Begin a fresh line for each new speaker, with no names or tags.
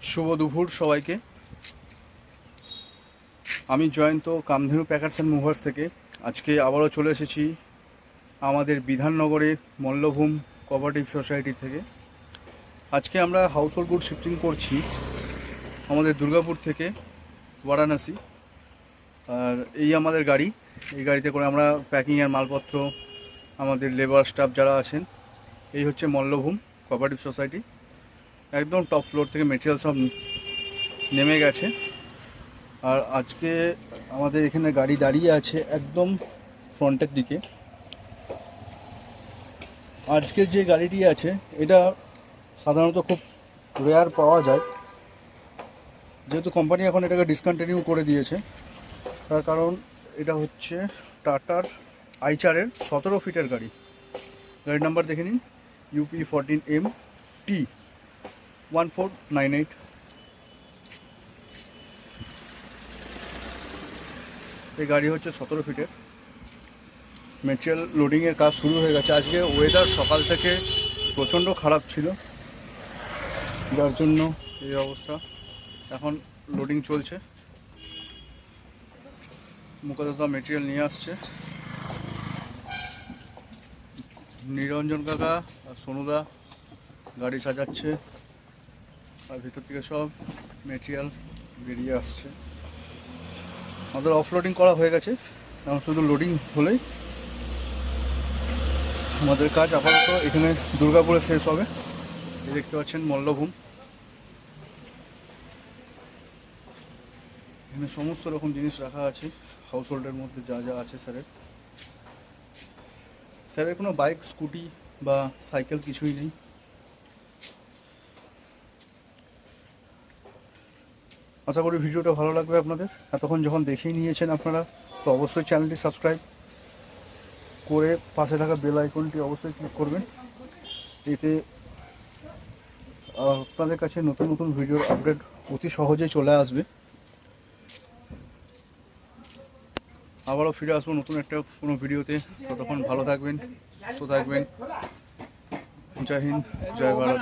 শুভ দুপুর সবাইকে। আমি Jayanta Kamdhenu packers and movers থেকে আজকে আবারও চলে এসেছি আমাদের বিধাননগরের মল্লভূম কোঅপারেটিভ সোসাইটি থেকে। আজকে আমরা হাউস হোল্ড গুড শিফটিং করছি আমাদের দুর্গাপুর থেকে বারাণসী। আর এই আমাদের গাড়ি, এই গাড়িতে করে আমরা প্যাকিংয়ের মালপত্র, আমাদের লেবার স্টাফ যারা আছেন, এই হচ্ছে মল্লভূম কোঅপারেটিভ সোসাইটি। একদম টপ ফ্লোর থেকে মেটেরিয়াল সব নেমে গেছে। আর আজকে আমাদের এখানে গাড়ি দাঁড়িয়ে আছে একদম ফ্রন্টের দিকে। আজকে যে গাড়িটি আছে এটা সাধারণত খুব রেয়ার পাওয়া যায়, যেহেতু কোম্পানি এখন এটাকে ডিসকন্টিনিউ করে দিয়েছে। তার কারণ এটা হচ্ছে টাটার আইচারের 17 ফিটের গাড়ি। গাড়ির নাম্বার দেখে নিন, UP14MT1498। এই গাড়ি হচ্ছে 17 ফিটের। মেটেরিয়াল লোডিংয়ের কাজ শুরু হয়ে গেছে। আজকে ওয়েদার সকাল থেকে প্রচণ্ড খারাপ ছিল, যার জন্য এই অবস্থা। এখন লোডিং চলছে, মুখদাতা মেটেরিয়াল নিয়ে আসছে। নিরঞ্জন কাকা আর সোনুদা গাড়ি সাজাচ্ছে, আর ভিতর থেকে সব মেটেরিয়াল বেরিয়ে আসছে। আমাদের অফলোডিং করা হয়ে গেছে, এখন শুধু লোডিং হলেই আমাদের কাজ আপাতত এখানে দুর্গাপুরে শেষ হবে। এই দেখতে পাচ্ছেন মল্লভূম, এখানে সমস্ত রকম জিনিস রাখা আছে হাউস হোল্ডের মধ্যে যা যা আছে। স্যারের কোনো বাইক, স্কুটি বা সাইকেল কিছুই নেই। আশা করি ভিডিওটা ভালো লাগবে আপনাদের। এতক্ষণ যখন দেখেই নিয়েছেন আপনারা, তো অবশ্যই চ্যানেলটি সাবস্ক্রাইব করে পাশে থাকা বেল আইকনটি অবশ্যই ক্লিক করবেন। এতে আপনাদের কাছে নতুন নতুন ভিডিওর আপডেট অতি সহজেই চলে আসবে। আবারও ফিরে আসবো নতুন একটা কোনো ভিডিওতে। ততক্ষণ ভালো থাকবেন, সুস্থ থাকবেন। জয় হিন্দ, জয় ভারত।